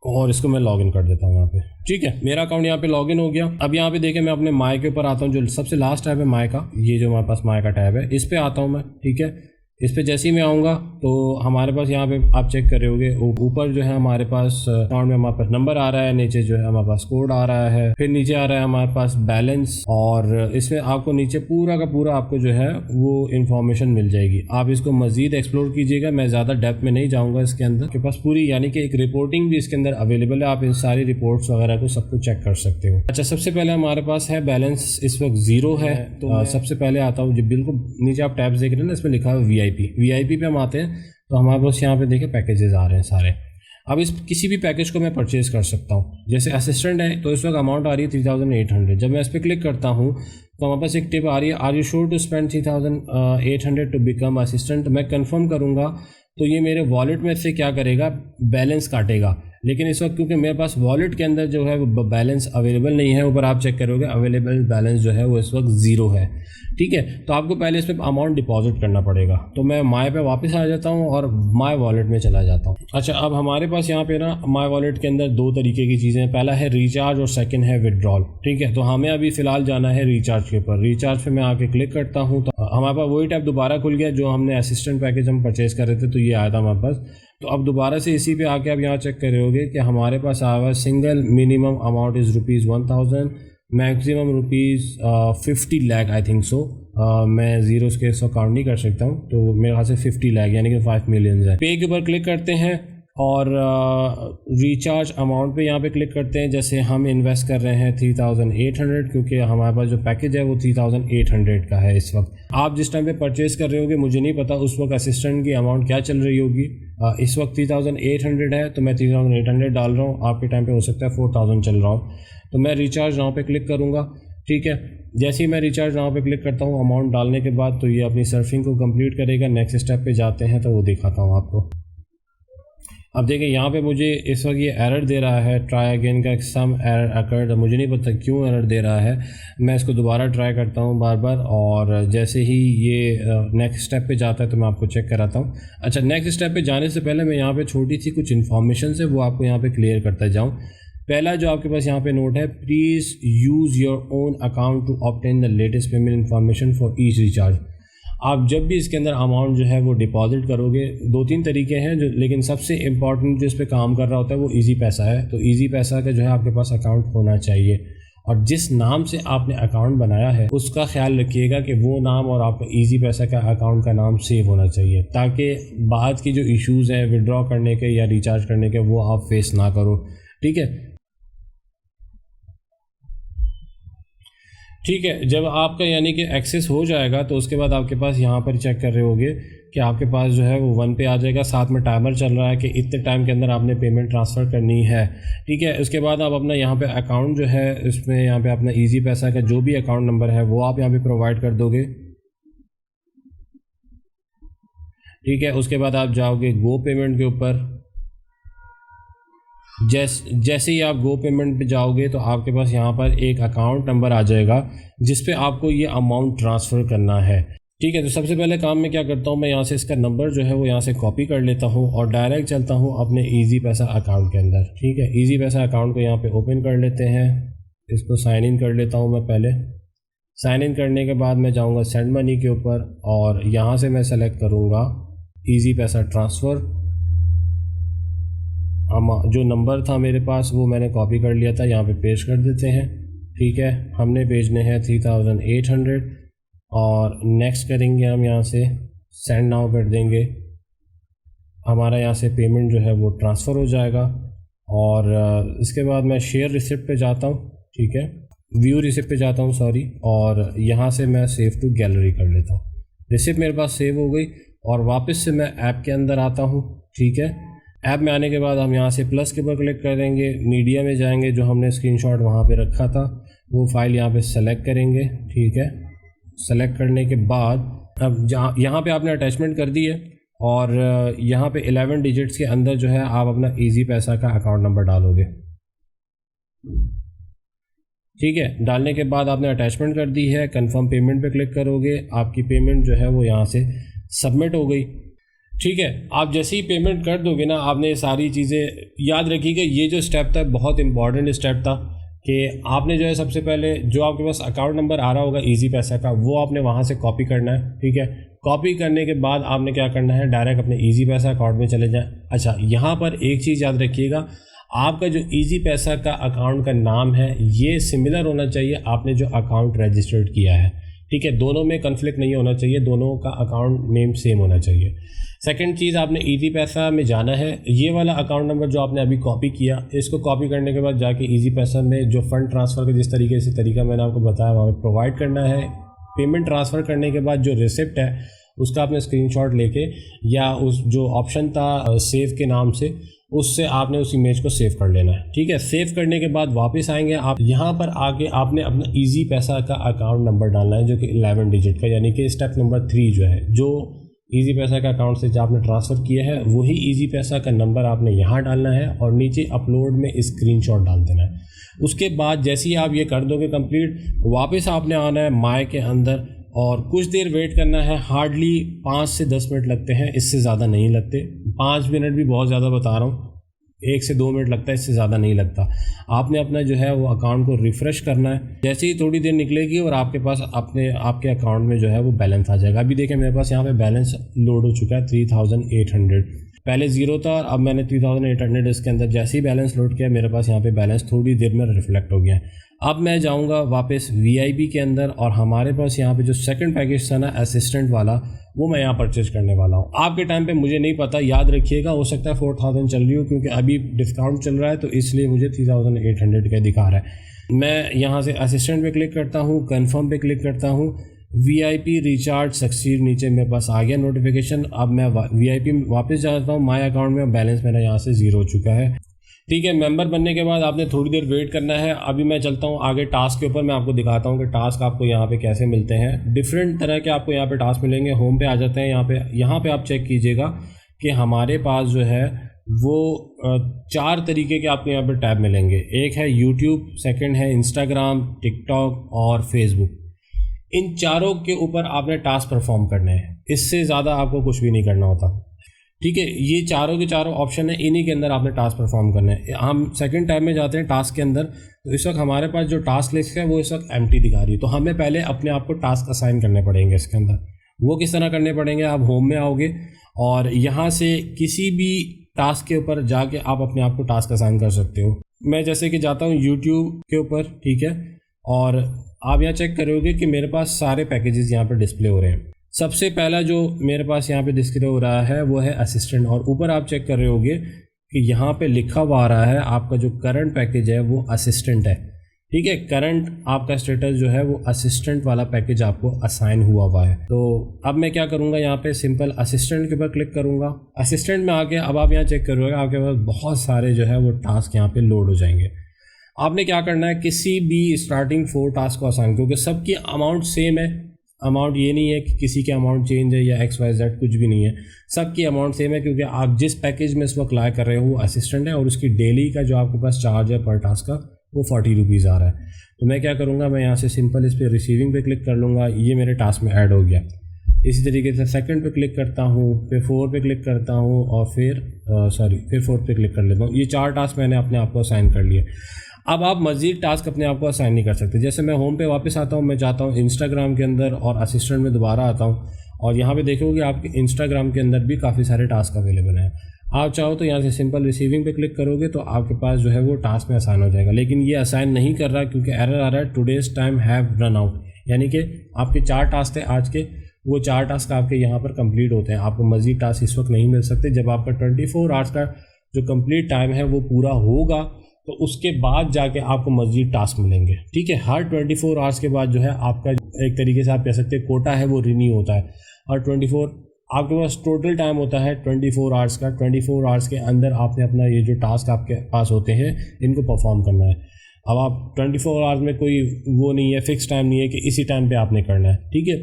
[SPEAKER 1] और इसको मैं लॉगिन कर देता हूँ यहाँ पे, ठीक है। मेरा अकाउंट यहाँ पे लॉगिन हो गया। अब यहाँ पे देखें, मैं अपने माय के ऊपर आता हूँ, जो सबसे लास्ट टैब है माय का, ये जो हमारे पास माय का टैब है, इस पे आता हूँ मैं, ठीक है। इस पे जैसे ही मैं आऊँगा तो हमारे पास यहाँ पे आप चेक कर रहे होगे, ऊपर जो है हमारे पास अकाउंट में हमारे पास नंबर आ रहा है, नीचे जो है हमारे पास कोड आ रहा है, फिर नीचे आ रहा है हमारे पास बैलेंस, और इसमें आपको नीचे पूरा का पूरा आपको जो है वो इन्फॉर्मेशन मिल जाएगी। आप इसको मज़ीद एक्सप्लोर कीजिएगा, मैं ज़्यादा डेप्थ में नहीं जाऊँगा इसके अंदर। के पास पूरी यानी कि एक रिपोर्टिंग भी इसके अंदर अवेलेबल है, आप इन सारी रिपोर्ट्स वगैरह को सबको चेक कर सकते हो। अच्छा, सबसे पहले हमारे पास है बैलेंस इस वक्त 0 है, तो सबसे पहले आता हूँ, जो बिल्कुल नीचे आप टैब्स देख रहे हैं ना, इसमें लिखा है वीआईपी पे हम आते हैं तो हमारे पास यहाँ पे देखिए पैकेजेस आ रहे हैं सारे। अब इस किसी भी पैकेज को मैं परचेज़ कर सकता हूँ। जैसे असिस्टेंट है तो इस वक्त अमाउंट आ रही है 3800। जब मैं इस पर क्लिक करता हूँ तो हमारे पास एक टिप आ रही है, are you sure to spend 3800 to become assistant. मैं कंफर्म करूँगा तो ये मेरे वॉलेट में से क्या करेगा, बैलेंस काटेगा। लेकिन इस वक्त क्योंकि मेरे पास वॉलेट के अंदर जो है वो बैलेंस अवेलेबल नहीं है, ऊपर आप चेक करोगे अवेलेबल बैलेंस जो है वो इस वक्त 0 है, ठीक है। तो आपको पहले इस पर अमाउंट डिपॉजिट करना पड़ेगा। तो मैं माय पे वापस आ जाता हूँ और माय वॉलेट में चला जाता हूँ। अच्छा, अब हमारे पास यहाँ पे ना माय वॉलेट के अंदर 2 तरीके की चीज़ें हैं। पहला है रिचार्ज और सेकंड है विड्रॉल, ठीक है। तो हमें अभी फ़िलहाल जाना है रिचार्ज के ऊपर। रिचार्ज पे मैं आके क्लिक करता हूँ तो हमारे पास वही टैब दोबारा खुल गया जो हमने असिस्टेंट पैकेज हम परचेज़ कर रहे थे, तो ये आया था हमारे पास। तो अब दोबारा से इसी पे आके आप यहाँ चेक कर रहे होगे कि हमारे पास आया हुआ single minimum amount is ₹1000, maximum ₹50 lakh, I think so. मैं ज़ीरोस के इसको काउंट नहीं कर सकता हूँ, तो मेरे ख्याल से 50 लाख यानी कि 5 मिलियन है। पे के ऊपर क्लिक करते हैं और रिचार्ज अमाउंट पे यहाँ पे क्लिक करते हैं। जैसे हम इन्वेस्ट कर रहे हैं 3800, क्योंकि हमारे पास जो पैकेज है वो 3800 का है इस वक्त। आप जिस टाइम पे परचेज़ कर रहे होगे मुझे नहीं पता उस वक्त असिस्टेंट की अमाउंट क्या चल रही होगी। इस वक्त 3800 है तो मैं 3800 डाल रहा हूँ, आपके टाइम पे हो सकता है 4000 चल रहा हो। तो मैं रिचार्ज नाउ पे क्लिक करूँगा, ठीक है। जैसे ही मैं रिचार्ज नाउ पे क्लिक करता हूँ अमाउंट डालने के बाद, तो ये अपनी सर्फिंग को कंप्लीट करेगा। नेक्स्ट स्टेप पे जाते हैं तो वो दिखाता हूँ आपको। अब देखिए यहाँ पे मुझे इस वक्त ये एरर दे रहा है, ट्राई अगेन का सम एरर अकर्ड। मुझे नहीं पता क्यों एरर दे रहा है, मैं इसको दोबारा ट्राई करता हूँ बार बार। और जैसे ही ये नेक्स्ट स्टेप पे जाता है तो मैं आपको चेक कराता हूँ। अच्छा, नेक्स्ट स्टेप पे जाने से पहले मैं यहाँ पे छोटी सी कुछ इन्फॉर्मेशन है वो आपको यहाँ पे क्लियर करता जाऊँ। पहला जो आपके पास यहाँ पे नोट है, please use your own account to obtain the latest payment information for each recharge. आप जब भी इसके अंदर अमाउंट जो है वो डिपॉजिट करोगे, 2-3 तरीके हैं जो, लेकिन सबसे इम्पॉर्टेंट जो इस पर काम कर रहा होता है वो ईजी पैसा है। तो ईजी पैसा का जो है आपके पास अकाउंट होना चाहिए, और जिस नाम से आपने अकाउंट बनाया है उसका ख्याल रखिएगा कि वो नाम और आपका ईजी पैसा का अकाउंट का नाम सेव होना चाहिए, ताकि बाद की जो इश्यूज़ हैं विड्रॉ करने के या रिचार्ज करने के वो आप फेस ना करो, ठीक है। ठीक है, जब आपका यानी कि एक्सेस हो जाएगा तो उसके बाद आपके पास यहाँ पर चेक कर रहे होगे कि आपके पास जो है वो 1 पे आ जाएगा, साथ में टाइमर चल रहा है कि इतने टाइम के अंदर आपने पेमेंट ट्रांसफ़र करनी है। ठीक है, उसके बाद आप अपना यहाँ पे अकाउंट जो है इसमें यहाँ पे अपना ईजी पैसा का जो भी अकाउंट नंबर है वो आप यहाँ पे प्रोवाइड कर दोगे। ठीक है, उसके बाद आप जाओगे गो पेमेंट के ऊपर। जैसे ही आप गो पेमेंट पे जाओगे तो आपके पास यहाँ पर एक अकाउंट नंबर आ जाएगा जिस पे आपको ये अमाउंट ट्रांसफ़र करना है। ठीक है, तो सबसे पहले काम मैं क्या करता हूँ, मैं यहाँ से इसका नंबर जो है वो यहाँ से कॉपी कर लेता हूँ और डायरेक्ट चलता हूँ अपने ईजी पैसा अकाउंट के अंदर। ठीक है, ईजी पैसा अकाउंट को यहाँ पे ओपन कर लेते हैं, इसको साइन इन कर लेता हूँ मैं पहले। साइन इन करने के बाद मैं जाऊँगा सेंड मनी के ऊपर और यहाँ से मैं सेलेक्ट करूँगा ईजी पैसा ट्रांसफ़र। जो नंबर था मेरे पास वो मैंने कॉपी कर लिया था, यहाँ पे पेश कर देते हैं। ठीक है, हमने भेजने हैं 3800 और नेक्स्ट करेंगे हम, यहाँ से सेंड नाउ कर देंगे। हमारा यहाँ से पेमेंट जो है वो ट्रांसफ़र हो जाएगा और इसके बाद मैं शेयर रिसिप्ट पे जाता हूँ। ठीक है, व्यू रिसिप्ट पे जाता हूँ सॉरी, और यहाँ से मैं सेव टू गैलरी कर लेता हूँ। रिसिप्ट मेरे पास सेव हो गई और वापस से मैं ऐप के अंदर आता हूँ। ठीक है, ऐप में आने के बाद हम यहाँ से प्लस के ऊपर क्लिक कर देंगे, मीडिया में जाएंगे, जो हमने स्क्रीनशॉट वहाँ पे रखा था वो फ़ाइल यहाँ पे सेलेक्ट करेंगे। ठीक है, सेलेक्ट करने के बाद अब यहाँ पे आपने अटैचमेंट कर दी है और यहाँ पे 11 डिजिट्स के अंदर जो है आप अपना ईजी पैसा का अकाउंट नंबर डालोगे। ठीक है, डालने के बाद आपने अटैचमेंट कर दी है, कंफर्म पेमेंट पे क्लिक करोगे, आपकी पेमेंट जो है वो यहाँ से सबमिट हो गई। ठीक है, आप जैसे ही पेमेंट कर दोगे ना, आपने सारी चीज़ें याद रखिएगा। ये जो स्टेप था बहुत इंपॉर्टेंट स्टेप था कि आपने जो है सबसे पहले जो आपके पास अकाउंट नंबर आ रहा होगा ईजी पैसा का वो आपने वहाँ से कॉपी करना है। ठीक है, कॉपी करने के बाद आपने क्या करना है, डायरेक्ट अपने ईजी पैसा अकाउंट में चले जाएं। अच्छा, यहाँ पर एक चीज़ याद रखिएगा, आपका जो ईजी पैसा का अकाउंट का नाम है ये सिमिलर होना चाहिए आपने जो अकाउंट रजिस्टर्ड किया है। ठीक है, दोनों में कन्फ्लिक्ट नहीं होना चाहिए, दोनों का अकाउंट नेम सेम होना चाहिए। सेकंड चीज़, आपने ईजी पैसा में जाना है, ये वाला अकाउंट नंबर जो आपने अभी कॉपी किया, इसको कॉपी करने के बाद जाके ईजी पैसा में जो फंड ट्रांसफ़र का जिस तरीके से तरीका मैंने आपको बताया वहाँ पे प्रोवाइड करना है। पेमेंट ट्रांसफ़र करने के बाद जो रिसिप्ट है उसका आपने स्क्रीनशॉट लेके या उस जो ऑप्शन था सेव के नाम से, उससे आपने उस इमेज को सेव कर लेना है। ठीक है, सेव करने के बाद वापस आएंगे आप, यहाँ पर आके आपने अपना ईजी पैसा का अकाउंट नंबर डालना है जो कि 11 डिजिट का, यानी कि स्टेप नंबर 3 जो है, जो ईजी पैसा का अकाउंट से जो आपने ट्रांसफ़र किया है वही ईजी पैसा का नंबर आपने यहाँ डालना है और नीचे अपलोड में स्क्रीनशॉट डाल देना है। उसके बाद जैसे ही आप ये कर दोगे कंप्लीट, वापस आपने आना है माय के अंदर और कुछ देर वेट करना है। हार्डली 5 से 10 मिनट लगते हैं, इससे ज़्यादा नहीं लगते। 5 मिनट भी बहुत ज़्यादा बता रहा हूँ, 1 से 2 मिनट लगता है, इससे ज़्यादा नहीं लगता। आपने अपना जो है वो अकाउंट को रिफ़्रेश करना है। जैसे ही थोड़ी देर निकलेगी और आपके पास आपके अकाउंट में जो है वो बैलेंस आ जाएगा। अभी देखें मेरे पास यहाँ पे बैलेंस लोड हो चुका है 3800। पहले 0 था, अब मैंने 3800 इसके अंदर जैसे ही बैलेंस लोड किया मेरे पास यहाँ पे बैलेंस थोड़ी देर में रिफ्लेक्ट हो गया है। अब मैं जाऊँगा वापस VIP के अंदर और हमारे पास यहाँ पे जो सेकंड पैकेज था ना असिस्टेंट वाला, वो मैं यहाँ परचेज करने वाला हूँ। आपके टाइम पे मुझे नहीं पता, याद रखिएगा, हो सकता है 4000 चल रही हो, क्योंकि अभी डिस्काउंट चल रहा है तो इसलिए मुझे 3800 का दिखा रहा है। मैं यहाँ से असिस्टेंट पे क्लिक करता हूँ, कन्फर्म पे क्लिक करता हूँ, VIP रिचार्ज सक्सीड नीचे मेरे पास आ गया नोटिफिकेशन। अब मैं VIP वापस जाता हूँ माय अकाउंट में, बैलेंस मेरा यहाँ से 0 हो चुका है। ठीक है, मेंबर बनने के बाद आपने थोड़ी देर वेट करना है। अभी मैं चलता हूँ आगे टास्क के ऊपर, मैं आपको दिखाता हूँ कि टास्क आपको यहाँ पे कैसे मिलते हैं। डिफरेंट तरह के आपको यहाँ पे टास्क मिलेंगे। होम पे आ जाते हैं, यहाँ पे आप चेक कीजिएगा कि हमारे पास जो है वो 4 तरीके के आपको यहाँ पे टैब मिलेंगे। एक है यूट्यूब, सेकंड है इंस्टाग्राम, टिकटॉक और फेसबुक। इन चारों के ऊपर आपने टास्क परफॉर्म करने हैं, इससे ज़्यादा आपको कुछ भी नहीं करना होता। ठीक है, ये चारों के चारों ऑप्शन है, इन्हीं के अंदर आपने टास्क परफॉर्म करना है। हम सेकंड टैब में जाते हैं टास्क के अंदर, तो इस वक्त हमारे पास जो टास्क लिस्ट है वो इस वक्त एम्प्टी दिखा रही है, तो हमें पहले अपने आप को टास्क असाइन करने पड़ेंगे इसके अंदर। वो किस तरह करने पड़ेंगे, आप होम में आओगे और यहाँ से किसी भी टास्क के ऊपर जाके आप अपने आप को टास्क असाइन कर सकते हो। मैं जैसे कि जाता हूँ यूट्यूब के ऊपर, ठीक है, और आप यहाँ चेक करोगे कि मेरे पास सारे पैकेजेस यहाँ पर डिस्प्ले हो रहे हैं। सबसे पहला जो मेरे पास यहाँ पे डिस्प्ले हो रहा है वो है असिस्टेंट, और ऊपर आप चेक कर रहे होगे कि यहाँ पे लिखा हुआ आ रहा है आपका जो करंट पैकेज है वो असिस्टेंट है। ठीक है। करंट आपका स्टेटस जो है वो असिस्टेंट वाला पैकेज आपको असाइन हुआ है। तो अब मैं क्या करूँगा, यहाँ पे सिंपल असिस्टेंट के ऊपर क्लिक करूँगा। असिस्टेंट में आके अब आप यहाँ चेक करोगे आपके पास बहुत सारे जो है वो टास्क यहाँ पे लोड हो जाएंगे। आपने क्या करना है, किसी भी स्टार्टिंग 4 टास्क को असाइन, क्योंकि सबकी अमाउंट सेम है, अमाउंट ये नहीं है कि किसी के अमाउंट चेंज है या XYZ, कुछ भी नहीं है, सबकी अमाउंट सेम है, क्योंकि आप जिस पैकेज में इस वक्त अप्लाई कर रहे हो वो असिस्टेंट है और उसकी डेली का जो आपके पास चार्ज है पर टास्क का वो 40 रुपीज़ आ रहा है। तो मैं क्या करूँगा, मैं यहाँ से सिंपल इस पर रिसीविंग पे क्लिक कर लूँगा, ये मेरे टास्क में ऐड हो गया। इसी तरीके से सेकंड पे क्लिक करता हूँ, फिर 4 पे क्लिक करता हूँ और फिर 4 पे क्लिक कर लेता हूँ। ये 4 टास्क मैंने अपने आप को असाइन कर लिए। अब आप मज़ीद टास्क अपने आप को असाइन नहीं कर सकते। जैसे मैं होम पे वापस आता हूँ, मैं जाता हूँ इंस्टाग्राम के अंदर और असिस्टेंट में दोबारा आता हूँ और यहाँ पे देखोगे आपके इंस्टाग्राम के अंदर भी काफ़ी सारे टास्क अवेलेबल हैं। आप चाहो तो यहाँ से सिंपल रिसीविंग पे क्लिक करोगे तो आपके पास जो है वो टास्क में असाइन हो जाएगा, लेकिन ये असाइन नहीं कर रहा क्योंकि एरर आ रहा है, today's time have run out, यानी कि आपके 4 टास्क थे आज के, वो 4 टास्क आपके यहाँ पर कंप्लीट होते हैं। आपको मज़ीद टास्क इस वक्त नहीं मिल सकते। जब आपका 24 आवर्स का जो कंप्लीट टाइम है वो पूरा होगा तो उसके बाद जाके आपको मज़ीद टास्क मिलेंगे। ठीक है, हर 24 आवर्स के बाद जो है आपका एक तरीके से आप कह सकते हैं कोटा है वो रिन्यू होता है। और 24 आपके पास टोटल टाइम होता है 24 आवर्स का। 24 आवर्स के अंदर आपने अपना ये जो टास्क आपके पास होते हैं इनको परफॉर्म करना है। अब आप 24 आवर्स में कोई वो नहीं है, फिक्स टाइम नहीं है कि इसी टाइम पे आपने करना है। ठीक है,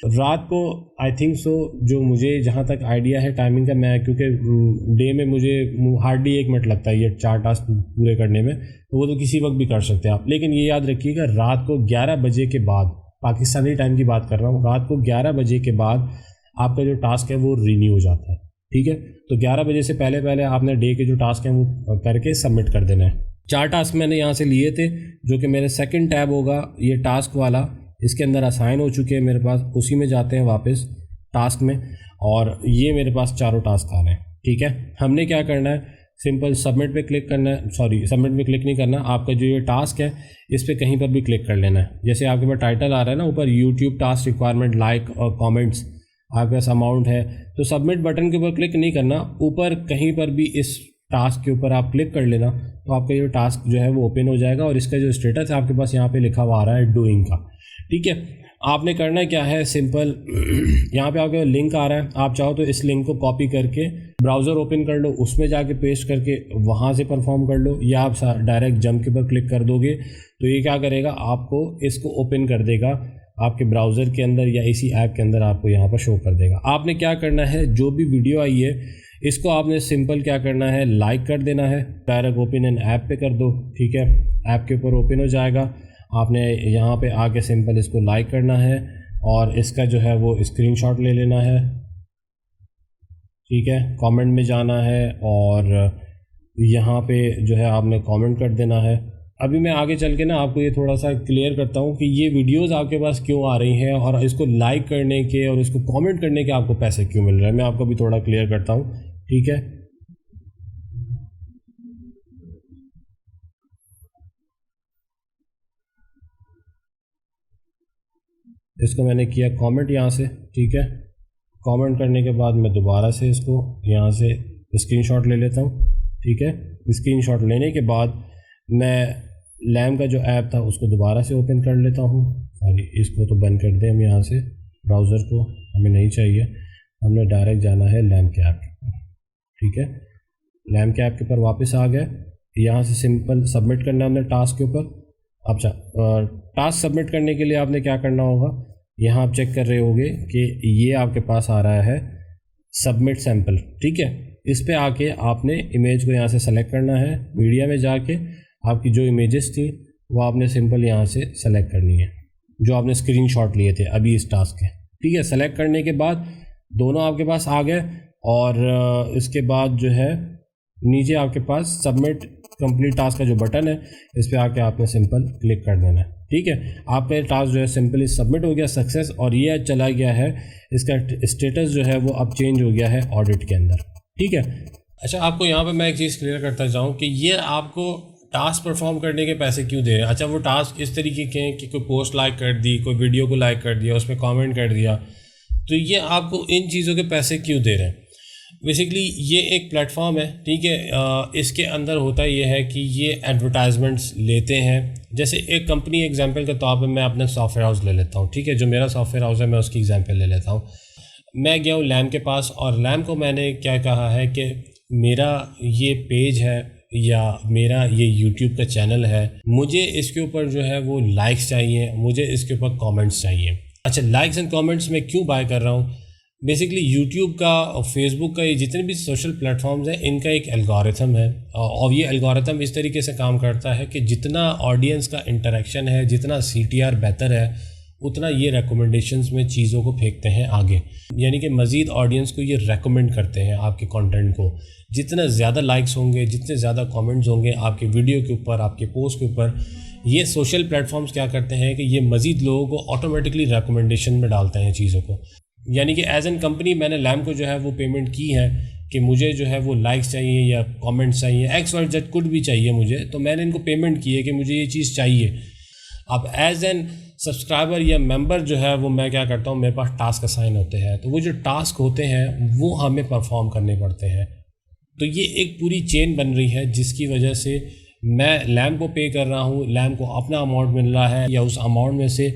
[SPEAKER 1] रात को आई थिंक सो, जो मुझे जहाँ तक आइडिया है टाइमिंग का, मैं क्योंकि डे में मुझे हार्डली 1 मिनट लगता है ये 4 टास्क पूरे करने में, तो वो तो किसी वक्त भी कर सकते हैं आप। लेकिन ये याद रखिएगा रात को 11 बजे के बाद, पाकिस्तानी टाइम की बात कर रहा हूँ, रात को 11 बजे के बाद आपका जो टास्क है वो रिन्यू हो जाता है। ठीक है, तो 11 बजे से पहले पहले आपने डे के जो टास्क हैं वो करके सबमिट कर देना है। 4 टास्क मैंने यहाँ से लिए थे, जो कि मेरे सेकंड टैब होगा ये टास्क वाला, इसके अंदर असाइन हो चुके हैं मेरे पास। उसी में जाते हैं वापस टास्क में और ये मेरे पास चारों टास्क आ रहे हैं। ठीक है, हमने क्या करना है, सिंपल सबमिट पे क्लिक करना है, सबमिट पे क्लिक नहीं करना, आपका जो ये टास्क है इस पर कहीं पर भी क्लिक कर लेना है। जैसे आपके पास टाइटल आ रहा है ना ऊपर, यूट्यूब टास्क रिक्वायरमेंट लाइक और कॉमेंट्स, आपके पास अमाउंट है, तो सबमिट बटन के ऊपर क्लिक नहीं करना, ऊपर कहीं पर भी इस टास्क के ऊपर आप क्लिक कर लेना तो आपका ये टास्क जो है वो ओपन हो जाएगा और इसका जो स्टेटस है आपके पास यहाँ पे लिखा हुआ आ रहा है डूइंग का। ठीक है, आपने करना क्या है, सिंपल यहाँ पे आपके लिंक आ रहा है, आप चाहो तो इस लिंक को कॉपी करके ब्राउज़र ओपन कर लो, उसमें जाके पेस्ट करके वहाँ से परफॉर्म कर लो, या आप डायरेक्ट जंप के ऊपर क्लिक कर दोगे तो ये क्या करेगा, आपको इसको ओपन कर देगा आपके ब्राउज़र के अंदर या इसी ऐप के अंदर आपको यहाँ पर शो कर देगा। आपने क्या करना है, जो भी वीडियो आई है इसको आपने सिंपल क्या करना है, लाइक कर देना है, डायरेक्ट ओपन इन ऐप पे कर दो। ठीक है, ऐप के ऊपर ओपन हो जाएगा, आपने यहाँ पे आके सिंपल इसको लाइक करना है और इसका जो है वो स्क्रीनशॉट ले लेना है। ठीक है, कमेंट में जाना है और यहाँ पे जो है आपने कमेंट कर देना है। अभी मैं आगे चल के ना आपको ये थोड़ा सा क्लियर करता हूँ कि ये वीडियोस आपके पास क्यों आ रही हैं और इसको लाइक करने के और इसको कमेंट करने के आपको पैसे क्यों मिल रहे हैं, मैं आपको भी थोड़ा क्लियर करता हूँ। ठीक है, इसको मैंने किया कमेंट यहाँ से। ठीक है, कमेंट करने के बाद मैं दोबारा से इसको यहाँ से स्क्रीनशॉट ले लेता हूँ। ठीक है, स्क्रीनशॉट लेने के बाद मैं लैम का जो ऐप था उसको दोबारा से ओपन कर लेता हूँ। सॉरी, इसको तो बंद कर दें हम यहाँ से, ब्राउज़र को हमें नहीं चाहिए, हमने डायरेक्ट जाना है लैम के ऐप के ऊपर। ठीक है, लैम के ऐप के ऊपर वापस आ गए, यहाँ से सिंपल सबमिट करना हमने टास्क के ऊपर। अच्छा, टास्क सबमिट करने के लिए आपने क्या करना होगा, यहाँ आप चेक कर रहे होगे कि ये आपके पास आ रहा है सबमिट सैम्पल। ठीक है, इस पे आके आपने इमेज को यहाँ से सेलेक्ट करना है, मीडिया में जाके आपकी जो इमेजेस थी वो आपने सिंपल यहाँ से सेलेक्ट करनी है, जो आपने स्क्रीनशॉट लिए थे अभी इस टास्क के। ठीक है, सेलेक्ट करने के बाद दोनों आपके पास आ गए और इसके बाद जो है नीचे आपके पास सबमिट कंप्लीट टास्क का जो बटन है इस पर आके आपने सिंपल क्लिक कर देना है। ठीक है, आपका टास्क जो है सिंपली सबमिट हो गया सक्सेस और ये चला गया है, इसका स्टेटस जो है वो अब चेंज हो गया है ऑडिट के अंदर। ठीक है, अच्छा आपको यहाँ पे मैं एक चीज़ क्लियर करता जाऊँ कि ये आपको टास्क परफॉर्म करने के पैसे क्यों दे रहे हैं। अच्छा, वो टास्क इस तरीके के हैं कि कोई पोस्ट लाइक कर दी, कोई वीडियो को लाइक कर दिया, उसमें कमेंट कर दिया, तो ये आपको इन चीज़ों के पैसे क्यों दे रहे हैं। बेसिकली ये एक प्लेटफॉर्म है, ठीक है। इसके अंदर होता ये है कि ये एडवर्टाइजमेंट्स लेते हैं। जैसे एक कंपनी एग्जांपल के तौर पे मैं अपना सॉफ्टवेयर हाउस ले लेता हूँ, ठीक है। जो मेरा सॉफ्टवेयर हाउस है मैं उसकी एग्जांपल ले लेता हूँ। मैं गया हूँ लैम के पास और लैम को मैंने क्या कहा है कि मेरा ये पेज है या मेरा ये यूट्यूब का चैनल है, मुझे इसके ऊपर जो है वो लाइक्स चाहिए, मुझे इसके ऊपर कमेंट्स चाहिए। अच्छा, लाइक्स एंड कमेंट्स मैं क्यों बाय कर रहा हूँ? बेसिकली यूट्यूब का और फेसबुक का, ये जितने भी सोशल प्लेटफॉर्म्स हैं, इनका एक एल्गोरिथम है और ये एल्गोरिथम इस तरीके से काम करता है कि जितना ऑडियंस का इंटरेक्शन है, जितना CTR बेहतर है, उतना ये रिकमेंडेशंस में चीज़ों को फेंकते हैं आगे। यानी कि मज़ीद ऑडियंस को ये रेकमेंड करते हैं आपके कंटेंट को। जितना ज़्यादा लाइक्स होंगे, जितने ज़्यादा कमेंट्स होंगे आपके वीडियो के ऊपर, आपके पोस्ट के ऊपर, ये सोशल प्लेटफॉर्म्स क्या करते हैं कि ये मज़ीद लोगों को ऑटोमेटिकली रिकमेंडेशन में डालते हैं चीज़ों को। यानी कि एज एन कंपनी मैंने लैम को जो है वो पेमेंट की है कि मुझे जो है वो लाइक्स चाहिए या कमेंट्स चाहिए, XYZ कुछ भी चाहिए मुझे, तो मैंने इनको पेमेंट की है कि मुझे ये चीज़ चाहिए। अब एज एन सब्सक्राइबर या मेंबर जो है वो मैं क्या करता हूँ, मेरे पास टास्क असाइन होते हैं, तो वो जो टास्क होते हैं वो हमें परफॉर्म करने पड़ते हैं। तो ये एक पूरी चेन बन रही है जिसकी वजह से मैं लैम को पे कर रहा हूँ, लैम को अपना अमाउंट मिल रहा है या उस अमाउंट में से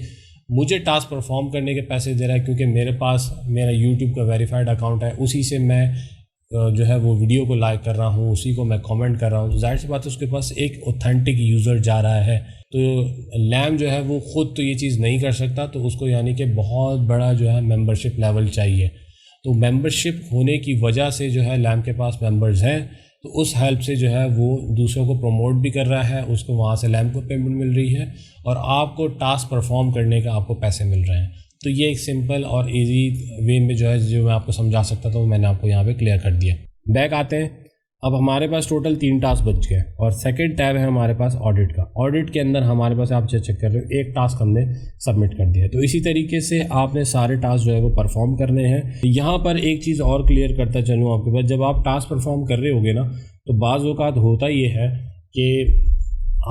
[SPEAKER 1] मुझे टास्क परफॉर्म करने के पैसे दे रहा है, क्योंकि मेरे पास मेरा यूट्यूब का वेरीफाइड अकाउंट है, उसी से मैं जो है वो वीडियो को लाइक कर रहा हूँ, उसी को मैं कमेंट कर रहा हूँ। जाहिर सी बात है उसके पास एक ऑथेंटिक यूज़र जा रहा है। तो लैम जो है वो ख़ुद तो ये चीज़ नहीं कर सकता, तो उसको यानी कि बहुत बड़ा जो है मेंबरशिप लेवल चाहिए। तो मेंबरशिप होने की वजह से जो है लैम के पास मेंबर्स हैं, तो उस हेल्प से जो है वो दूसरों को प्रमोट भी कर रहा है, उसको वहाँ से लैम को पेमेंट मिल रही है और आपको टास्क परफॉर्म करने का आपको पैसे मिल रहे हैं। तो ये एक सिंपल और इजी वे में जो है जो मैं आपको समझा सकता था वो मैंने आपको यहाँ पे क्लियर कर दिया। बैक आते हैं। अब हमारे पास टोटल 3 टास्क बच गए और सेकंड टैब है हमारे पास ऑडिट का। ऑडिट के अंदर हमारे पास आप चेक कर रहे हो एक टास्क हमने सबमिट कर दिया है। तो इसी तरीके से आपने सारे टास्क जो है वो परफॉर्म करने हैं। यहाँ पर एक चीज़ और क्लियर करता चलूँ आपके पास, जब आप टास्क परफॉर्म कर रहे होगे ना, तो बाज़ औक़ात होता ये है कि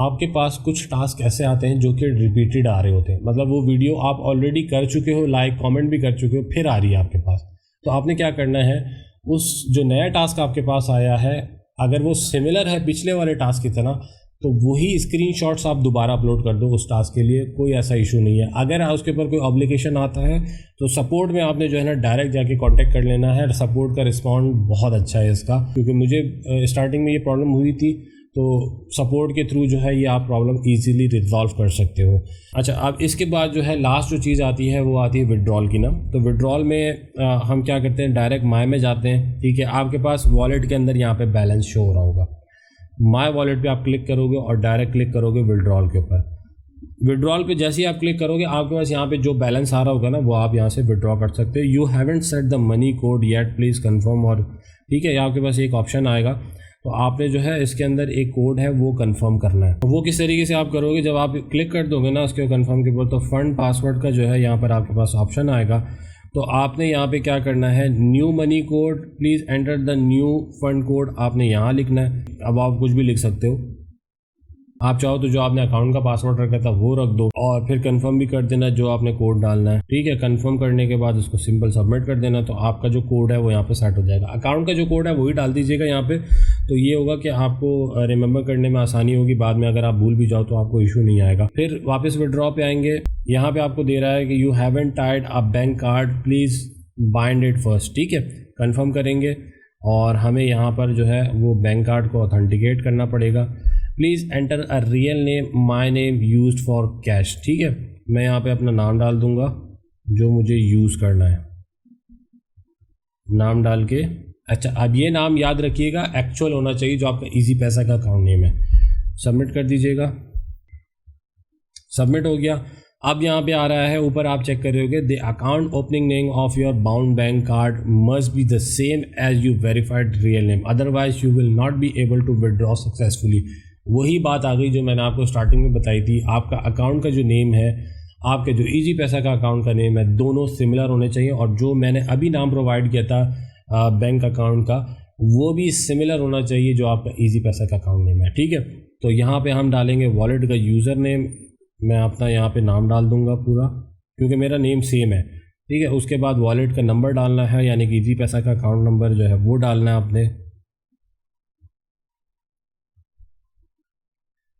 [SPEAKER 1] आपके पास कुछ टास्क ऐसे आते हैं जो कि रिपीटेड आ रहे होते हैं। मतलब वो वीडियो आप ऑलरेडी कर चुके हो, लाइक कमेंट भी कर चुके हो, फिर आ रही है आपके पास। तो आपने क्या करना है, उस जो नया टास्क आपके पास आया है, अगर वो सिमिलर है पिछले वाले टास्क की तरह, तो वही स्क्रीनशॉट्स आप दोबारा अपलोड कर दो उस टास्क के लिए, कोई ऐसा इशू नहीं है। अगर उसके ऊपर कोई ऑब्लिगेशन आता है तो सपोर्ट में आपने जो है ना डायरेक्ट जाके कांटेक्ट कर लेना है। सपोर्ट का रिस्पॉन्ड बहुत अच्छा है इसका, क्योंकि मुझे स्टार्टिंग में ये प्रॉब्लम हुई थी, तो सपोर्ट के थ्रू जो है ये आप प्रॉब्लम इजीली रिजॉल्व कर सकते हो। अच्छा, अब इसके बाद जो है लास्ट जो चीज़ आती है वो आती है विड्रॉल की ना। तो विड्रॉल में हम क्या करते हैं, डायरेक्ट माय में जाते हैं, ठीक है। आपके पास वॉलेट के अंदर यहाँ पे बैलेंस शो हो रहा होगा, माय वॉलेट पे आप क्लिक करोगे और डायरेक्ट क्लिक करोगे विड्रॉल के ऊपर। विड्रॉल पे जैसे ही आप क्लिक करोगे आपके पास यहाँ पे जो बैलेंस आ रहा होगा ना वो आप यहाँ से विड्रॉ कर सकते हो। You haven't set the money code yet, please confirm, और ठीक है आपके पास एक ऑप्शन आएगा, तो आपने जो है इसके अंदर एक कोड है वो कंफर्म करना है। वो किस तरीके से आप करोगे, जब आप क्लिक कर दोगे ना उसके कंफर्म के ऊपर, तो फंड पासवर्ड का जो है यहाँ पर आपके पास ऑप्शन आएगा। तो आपने यहाँ पे क्या करना है, new money code, please enter the new fund code, आपने यहाँ लिखना है। अब आप कुछ भी लिख सकते हो, आप चाहो तो जो आपने अकाउंट का पासवर्ड रखा था वो रख दो और फिर कंफर्म भी कर देना जो आपने कोड डालना है, ठीक है। कंफर्म करने के बाद उसको सिंपल सबमिट कर देना, तो आपका जो कोड है वो यहाँ पे सेट हो जाएगा। अकाउंट का जो कोड है वही डाल दीजिएगा यहाँ पे, तो ये होगा कि आपको रिमेंबर करने में आसानी होगी। बाद में अगर आप भूल भी जाओ तो आपको इशू नहीं आएगा। फिर वापस विड्रॉ पे आएंगे, यहाँ पे आपको दे रहा है कि you haven't Tide a bank card, please bind it first, ठीक है। कंफर्म करेंगे और हमें यहाँ पर जो है वो बैंक कार्ड को ऑथेंटिकेट करना पड़ेगा। Please enter a real name, my name use for cash, ठीक है। मैं यहाँ पे अपना नाम डाल दूंगा जो मुझे यूज़ करना है, नाम डाल के। अच्छा, अब ये नाम याद रखिएगा एक्चुअल होना चाहिए जो आपका इजी पैसा का अकाउंट नेम है। सबमिट कर दीजिएगा, सबमिट हो गया। अब यहाँ पे आ रहा है ऊपर, आप चेक कर रहे होगे, the account opening name of your bound bank card must be the same as you verified real name, otherwise you will not be able to withdraw successfully. वही बात आ गई जो मैंने आपको स्टार्टिंग में बताई थी। आपका अकाउंट का जो नेम है, आपके जो इजी पैसा का अकाउंट का नेम है, दोनों सिमिलर होने चाहिए। और जो मैंने अभी नाम प्रोवाइड किया था बैंक अकाउंट का, वो भी सिमिलर होना चाहिए जो आपका इजी पैसा का अकाउंट नेम है, ठीक है। तो यहाँ पे हम डालेंगे वॉलेट का यूज़र नेम, मैं अपना यहाँ पे नाम डाल दूँगा पूरा, क्योंकि मेरा नेम सेम है। ठीक है। उसके बाद वॉलेट का नंबर डालना है, यानी कि इजी पैसा का अकाउंट नंबर जो है वो डालना है आपने,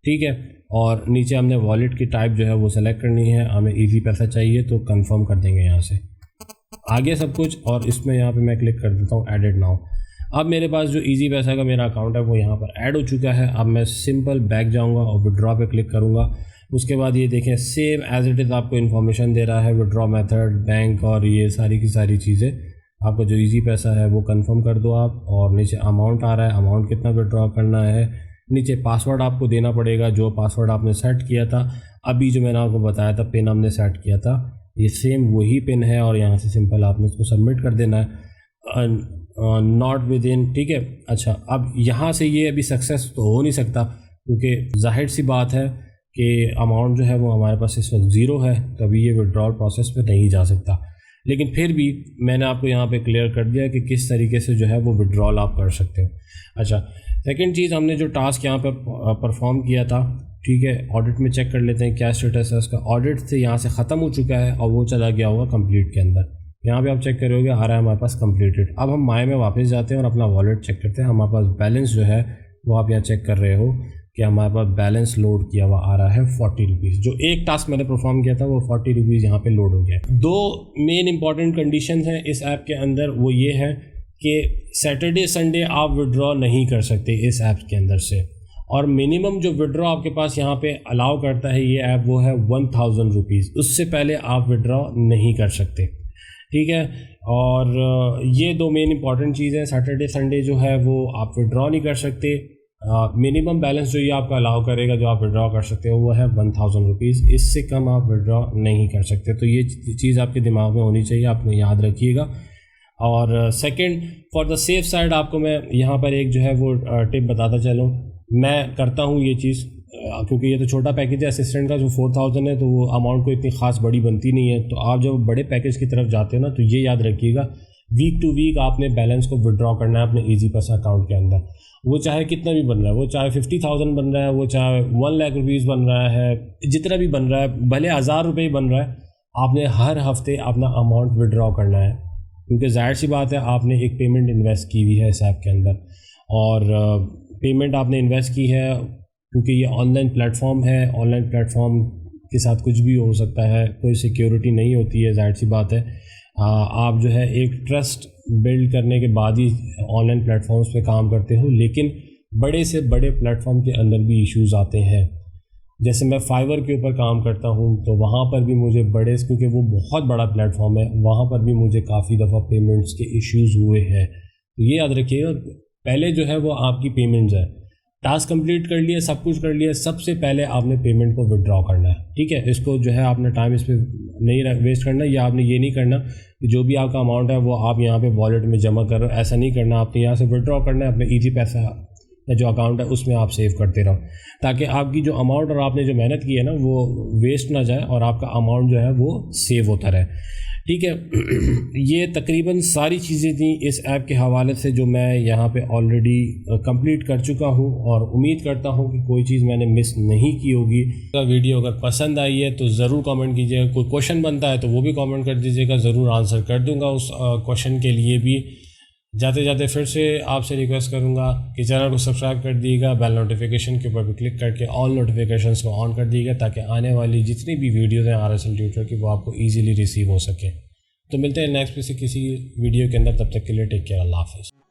[SPEAKER 1] ठीक है। और नीचे हमने वॉलेट की टाइप जो है वो सेलेक्ट करनी है, हमें इजी पैसा चाहिए तो कंफर्म कर देंगे यहाँ से आगे सब कुछ। और इसमें यहाँ पे मैं क्लिक कर देता हूँ एडिट नाउ। अब मेरे पास जो इजी पैसा का मेरा अकाउंट है वो यहाँ पर ऐड हो चुका है। अब मैं सिंपल बैक जाऊँगा और विड्रॉ पे क्लिक करूँगा। उसके बाद ये देखें सेम एज इट इज़ आपको इन्फॉर्मेशन दे रहा है, विड्रॉ मेथड, बैंक और ये सारी की सारी चीज़ें। आपका जो इजी पैसा है वो कंफर्म कर दो आप। और नीचे अमाउंट आ रहा है, अमाउंट कितना विड्रॉ करना है। नीचे पासवर्ड आपको देना पड़ेगा, जो पासवर्ड आपने सेट किया था अभी, जो मैंने आपको बताया था पिन हमने सेट किया था, ये सेम वही पिन है। और यहाँ से सिंपल आपने इसको सबमिट कर देना है, नॉट विद इन, ठीक है। अच्छा, अब यहाँ से ये अभी सक्सेस तो हो नहीं सकता, क्योंकि जाहिर सी बात है कि अमाउंट जो है वो हमारे पास इस वक्त ज़ीरो है, तो अभी ये विड्रॉल प्रोसेस पे नहीं जा सकता। लेकिन फिर भी मैंने आपको यहाँ पे क्लियर कर दिया कि किस तरीके से जो है वो विड्रॉल आप कर सकते हो। अच्छा, सेकंड चीज़, हमने जो टास्क यहाँ पर परफॉर्म किया था, ठीक है, ऑडिट में चेक कर लेते हैं क्या स्टेटस है उसका। ऑडिट से यहाँ से ख़त्म हो चुका है और वो चला गया होगा कंप्लीट के अंदर। यहाँ पे आप चेक करोगे आ रहा है हमारे पास कंप्लीटेड। अब हम माय में वापस जाते हैं और अपना वॉलेट चेक करते हैं। हमारे पास बैलेंस जो है वो आप यहाँ चेक कर रहे हो कि हमारे पास बैलेंस लोड किया हुआ आ रहा है 40 रुपीज़। जो एक टास्क मैंने परफॉर्म किया था वो 40 रुपीज़ यहाँ पे लोड हो गया। दो मेन इंपॉर्टेंट कंडीशन हैं इस ऐप के अंदर, वो ये है कि सैटरडे संडे आप विड्रॉ नहीं कर सकते इस ऐप के अंदर से। और मिनिमम जो विड्रॉ आपके पास यहाँ पे अलाउ करता है ये ऐप, वो है 1000 रुपीज़। उससे पहले आप विड्रॉ नहीं कर सकते, ठीक है। और ये दो मेन इंपॉर्टेंट चीज़ें, सैटरडे संडे जो है वो आप विड्रॉ नहीं कर सकते। मिनिमम बैलेंस जो ये आपका अलाउ करेगा, जो आप विड्रॉ कर सकते हो, वो है 1000 रुपीज़। इससे कम आप विड्रॉ नहीं कर सकते। तो ये चीज़ आपके दिमाग में होनी चाहिए, आपने याद रखिएगा। और second, for the safe side आपको मैं यहाँ पर एक जो है वो टिप बताता चलूँ। मैं करता हूँ ये चीज़, क्योंकि ये तो छोटा पैकेज है असिस्टेंट का, जो 4000 है, तो वो अमाउंट को इतनी ख़ास बड़ी बनती नहीं है। तो आप जब बड़े पैकेज की तरफ जाते हो ना, तो ये याद रखिएगा, वीक टू वीक आपने बैलेंस को विड्रॉ करना है अपने इजी पैसा अकाउंट के अंदर। वो चाहे कितना भी बन रहा है, वो चाहे 50,000 बन रहा है, वो चाहे 1 लाख रुपीज़ बन रहा है, जितना भी बन रहा है, भले 1000 रुपये बन रहा है, आपने हर हफ्ते अपना अमाउंट विड्रॉ करना है। क्योंकि जाहिर सी बात है आपने एक पेमेंट इन्वेस्ट की हुई है इस ऐप के अंदर, और पेमेंट आपने इन्वेस्ट की है क्योंकि ये ऑनलाइन प्लेटफॉर्म है। ऑनलाइन प्लेटफॉर्म के साथ कुछ भी हो सकता है, कोई सिक्योरिटी नहीं होती है, जाहिर सी बात है। आप जो है एक ट्रस्ट बिल्ड करने के बाद ही ऑनलाइन प्लेटफॉर्म्स पे काम करते हो। लेकिन बड़े से बड़े प्लेटफॉर्म के अंदर भी इश्यूज़ आते हैं। जैसे मैं फाइवर के ऊपर काम करता हूँ, तो वहाँ पर भी मुझे बड़े, क्योंकि वो बहुत बड़ा प्लेटफॉर्म है, वहाँ पर भी मुझे काफ़ी दफ़ा पेमेंट्स के इश्यूज़ हुए हैं। तो ये याद रखिएगा, पहले जो है वो आपकी पेमेंट्स है। टास्क कंप्लीट कर लिया, सब कुछ कर लिया, सबसे पहले आपने पेमेंट को विड्रॉ करना है, ठीक है। इसको जो है आपने टाइम इस पर नहीं वेस्ट करना, या आपने ये नहीं करना कि जो भी आपका अमाउंट है वो आप यहाँ पे वॉलेट में जमा कर रहे हो, ऐसा नहीं करना। आपने यहाँ से विड्रॉ करना है, अपने इजी पैसा या जो अकाउंट है उसमें आप सेव करते रहो, ताकि आपकी जो अमाउंट और आपने जो मेहनत की है ना वो वेस्ट ना जाए और आपका अमाउंट जो है वो सेव होता रहे, ठीक है। ये तकरीबन सारी चीज़ें थी इस ऐप के हवाले से जो मैं यहाँ पे ऑलरेडी कंप्लीट कर चुका हूँ, और उम्मीद करता हूँ कि कोई चीज़ मैंने मिस नहीं की होगी। वीडियो अगर पसंद आई है तो ज़रूर कमेंट कीजिएगा। कोई क्वेश्चन बनता है तो वो भी कमेंट कर दीजिएगा, ज़रूर आंसर कर दूँगा उस क्वेश्चन के लिए भी। जाते जाते फिर से आपसे रिक्वेस्ट करूंगा कि चैनल को सब्सक्राइब कर दीजिएगा, बेल नोटिफिकेशन के ऊपर भी क्लिक करके ऑल नोटिफिकेशंस को ऑन कर दीजिएगा, ताकि आने वाली जितनी भी वीडियोज़ हैं RSL ट्यूटर की वो आपको इजीली रिसीव हो सके। तो मिलते हैं नेक्स्ट किसी वीडियो के अंदर, तब तक के लिए टेक केयर, अल्लाह हाफ़िज़।